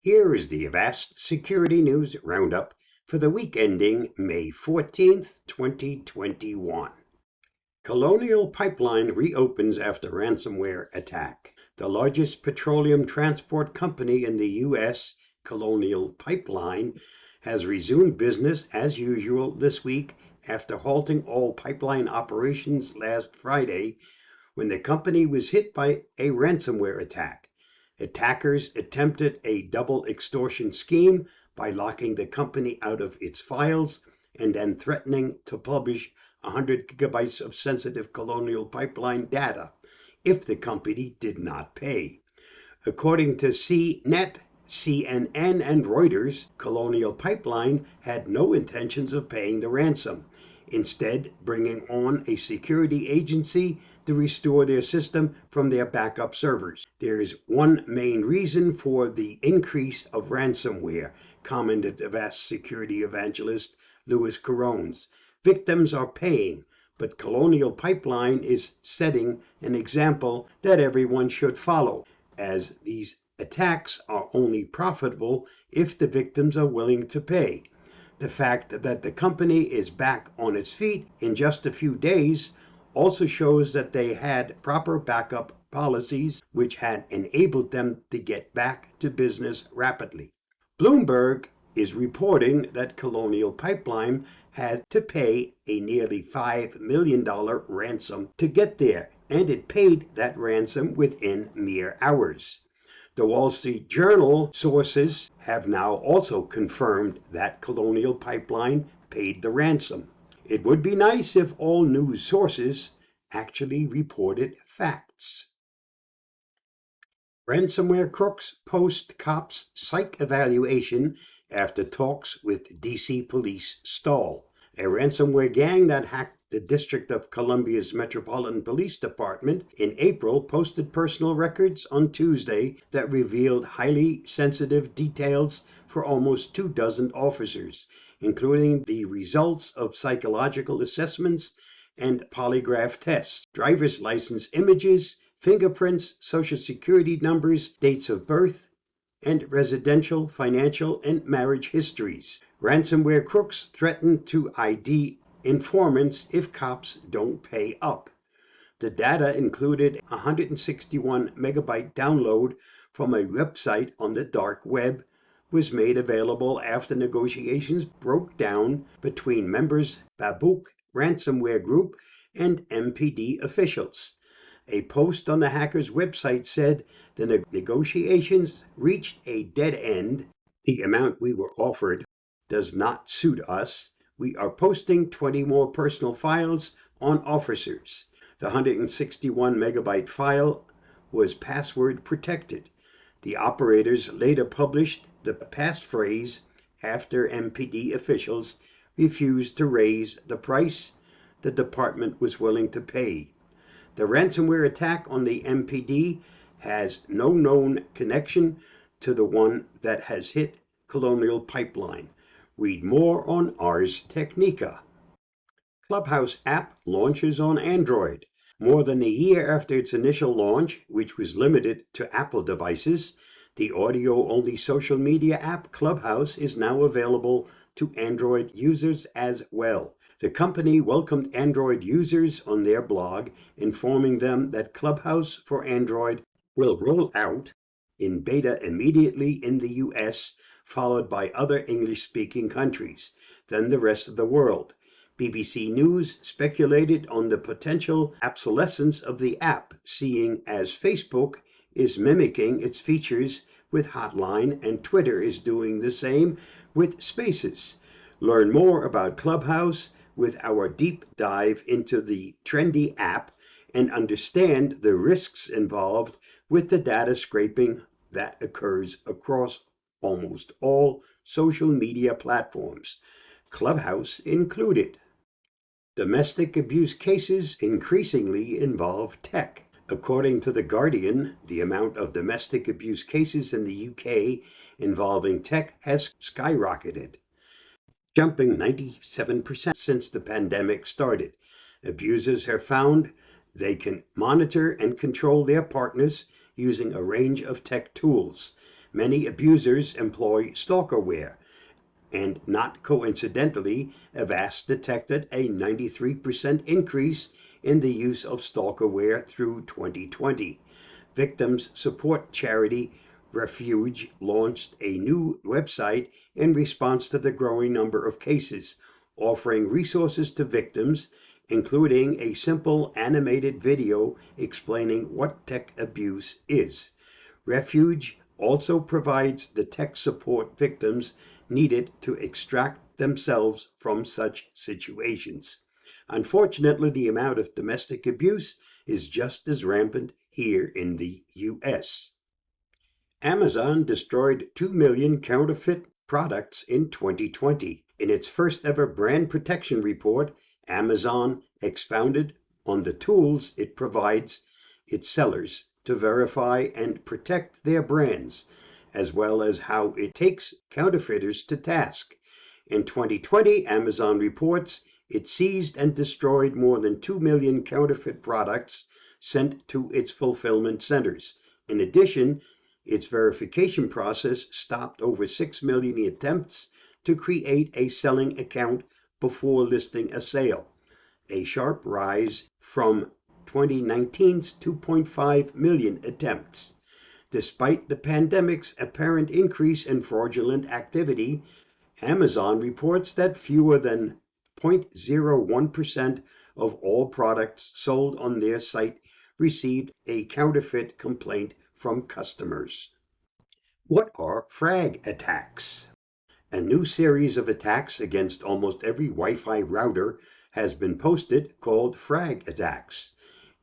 Here is the Avast Security News Roundup for the week ending May 14th, 2021. Colonial Pipeline reopens after ransomware attack. The largest petroleum transport company in the U.S., Colonial Pipeline, has resumed business as usual this week after halting all pipeline operations last Friday when the company was hit by a ransomware attack. Attackers attempted a double extortion scheme by locking the company out of its files and then threatening to publish 100 gigabytes of sensitive Colonial Pipeline data if the company did not pay. According to CNET, CNN, and Reuters, Colonial Pipeline had no intentions of paying the ransom, instead bringing on a security agency to restore their system from their backup servers. There is one main reason for the increase of ransomware, commented Avast security evangelist Louis Carones. Victims are paying, but Colonial Pipeline is setting an example that everyone should follow, as these attacks are only profitable if the victims are willing to pay. The fact that the company is back on its feet in just a few days also shows that they had proper backup policies which had enabled them to get back to business rapidly. Bloomberg is reporting that Colonial Pipeline had to pay a nearly $5 million ransom to get there, and it paid that ransom within mere hours. The Wall Street Journal sources have now also confirmed that Colonial Pipeline paid the ransom. It would be nice if all news sources actually reported facts. Ransomware crooks post cops' psych evaluation after talks with DC police stall. A ransomware gang that hacked the District of Columbia's Metropolitan Police Department in April posted personal records on Tuesday that revealed highly sensitive details for almost 24 officers, including the results of psychological assessments and polygraph tests, driver's license images, fingerprints, social security numbers, dates of birth, and residential, financial, and marriage histories. Ransomware crooks threaten to ID informants if cops don't pay up. The data included a 161 megabyte download from a website on the dark web, was made available after negotiations broke down between members Babook ransomware group and MPD officials. A post on the hacker's website said the negotiations reached a dead end. The amount we were offered does not suit us. We are posting 20 more personal files on officers. The 161 megabyte file was password protected. The operators later published the passphrase after MPD officials refused to raise the price the department was willing to pay. The ransomware attack on the MPD has no known connection to the one that has hit Colonial Pipeline. Read more on Ars Technica. Clubhouse app launches on Android. More than a year after its initial launch, which was limited to Apple devices, the audio-only social media app Clubhouse is now available to Android users as well. The company welcomed Android users on their blog, informing them that Clubhouse for Android will roll out in beta immediately in the US, followed by other English-speaking countries, then the rest of the world. BBC News speculated on the potential obsolescence of the app, seeing as Facebook is mimicking its features with Hotline and Twitter is doing the same with Spaces. Learn more about Clubhouse with our deep dive into the trendy app and understand the risks involved with the data scraping that occurs across almost all social media platforms, Clubhouse included. Domestic abuse cases increasingly involve tech. According to The Guardian, the amount of domestic abuse cases in the UK involving tech has skyrocketed, jumping 97% since the pandemic started. Abusers have found they can monitor and control their partners using a range of tech tools. Many abusers employ stalkerware, and not coincidentally, Avast detected a 93% increase in the use of stalkerware through 2020. Victims support charity Refuge launched a new website in response to the growing number of cases, offering resources to victims, including a simple animated video explaining what tech abuse is. Refuge also provides the tech support victims needed to extract themselves from such situations. Unfortunately, the amount of domestic abuse is just as rampant here in the US. Amazon destroyed 2 million counterfeit products in 2020. In its first ever brand protection report, Amazon expounded on the tools it provides its sellers to verify and protect their brands, as well as how it takes counterfeiters to task. In 2020, Amazon reports it seized and destroyed more than 2 million counterfeit products sent to its fulfillment centers. In addition, its verification process stopped over 6 million attempts to create a selling account before listing a sale, a sharp rise from 2019's 2.5 million attempts. Despite the pandemic's apparent increase in fraudulent activity, Amazon reports that fewer than 0.01% of all products sold on their site received a counterfeit complaint from customers. What are frag attacks? A new series of attacks against almost every Wi-Fi router has been posted called frag attacks.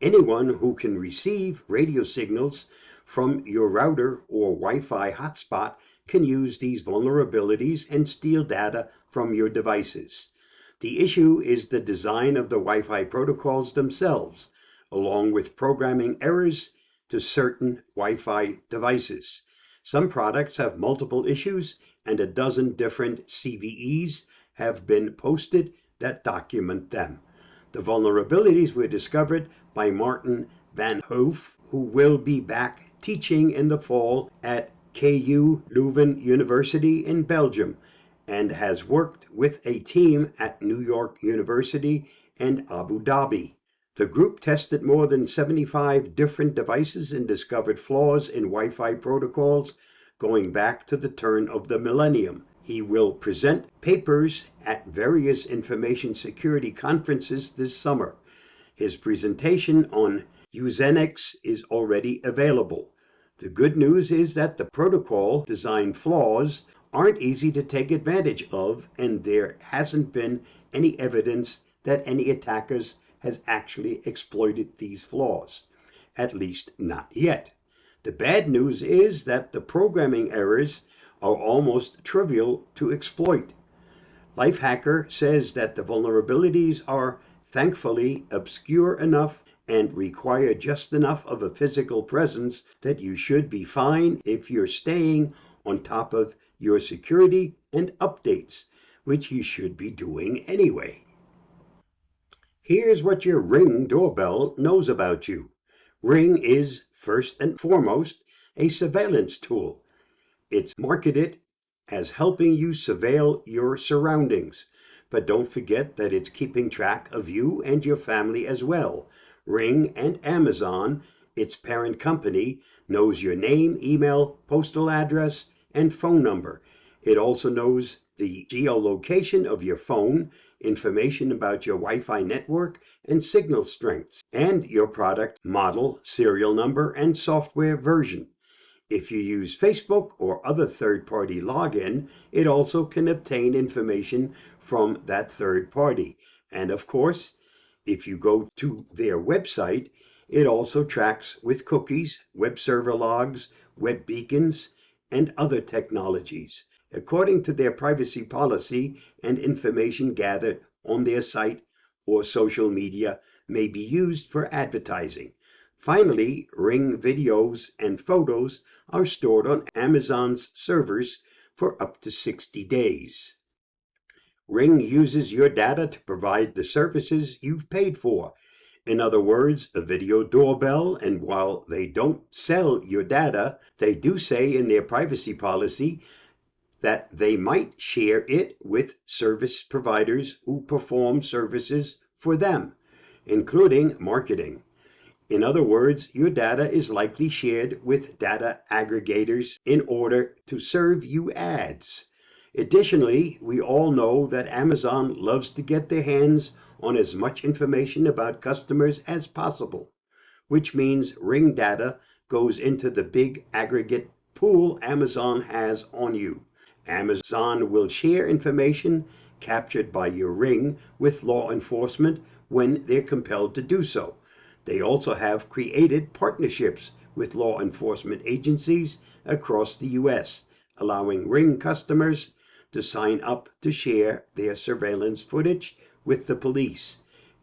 Anyone who can receive radio signals from your router or Wi-Fi hotspot can use these vulnerabilities and steal data from your devices. The issue is the design of the Wi-Fi protocols themselves, along with programming errors to certain Wi-Fi devices. Some products have multiple issues, and a dozen different CVEs have been posted that document them. The vulnerabilities were discovered by Martin van Hoof, who will be back teaching in the fall at KU Leuven University in Belgium, and has worked with a team at New York University and Abu Dhabi. The group tested more than 75 different devices and discovered flaws in Wi-Fi protocols going back to the turn of the millennium. He will present papers at various information security conferences this summer. His presentation on Usenix is already available. The good news is that the protocol design flaws aren't easy to take advantage of, and there hasn't been any evidence that any attackers has actually exploited these flaws, at least not yet. The bad news is that the programming errors are almost trivial to exploit. Lifehacker says that the vulnerabilities are thankfully obscure enough and require just enough of a physical presence that you should be fine if you're staying on top of your security and updates, which you should be doing anyway. Here's what your Ring doorbell knows about you. Ring is, first and foremost, a surveillance tool. It's marketed as helping you surveil your surroundings, but don't forget that it's keeping track of you and your family as well. Ring and Amazon, its parent company, knows your name, email, postal address, and phone number. It also knows the geolocation of your phone, information about your Wi-Fi network and signal strengths, and your product model, serial number, and software version. If you use Facebook or other third-party login, it also can obtain information from that third party. And of course, if you go to their website, it also tracks with cookies, web server logs, web beacons, and other technologies, according to their privacy policy, and information gathered on their site or social media may be used for advertising. Finally, Ring videos and photos are stored on Amazon's servers for up to 60 days. Ring uses your data to provide the services you've paid for. In other words, a video doorbell, and while they don't sell your data, they do say in their privacy policy that they might share it with service providers who perform services for them, including marketing. In other words, your data is likely shared with data aggregators in order to serve you ads. Additionally, we all know that Amazon loves to get their hands on as much information about customers as possible, which means Ring data goes into the big aggregate pool Amazon has on you. Amazon will share information captured by your Ring with law enforcement when they're compelled to do so. They also have created partnerships with law enforcement agencies across the U.S., allowing Ring customers to sign up to share their surveillance footage with the police.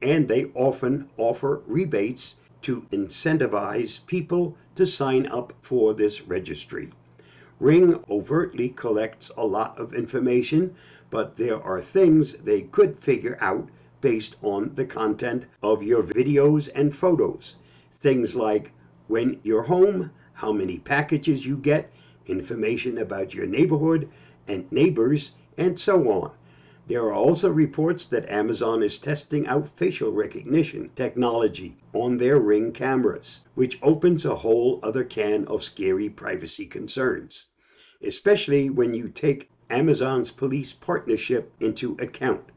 And they often offer rebates to incentivize people to sign up for this registry. Ring overtly collects a lot of information, but there are things they could figure out based on the content of your videos and photos. Things like when you're home, how many packages you get, information about your neighborhood and neighbors, and so on. There are also reports that Amazon is testing out facial recognition technology on their Ring cameras, which opens a whole other can of scary privacy concerns, especially when you take Amazon's police partnership into account.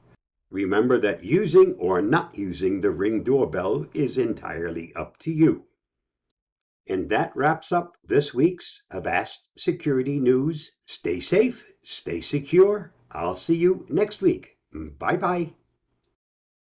Remember that using or not using the Ring doorbell is entirely up to you. And that wraps up this week's Avast Security News. Stay safe, stay secure. I'll see you next week. Bye-bye.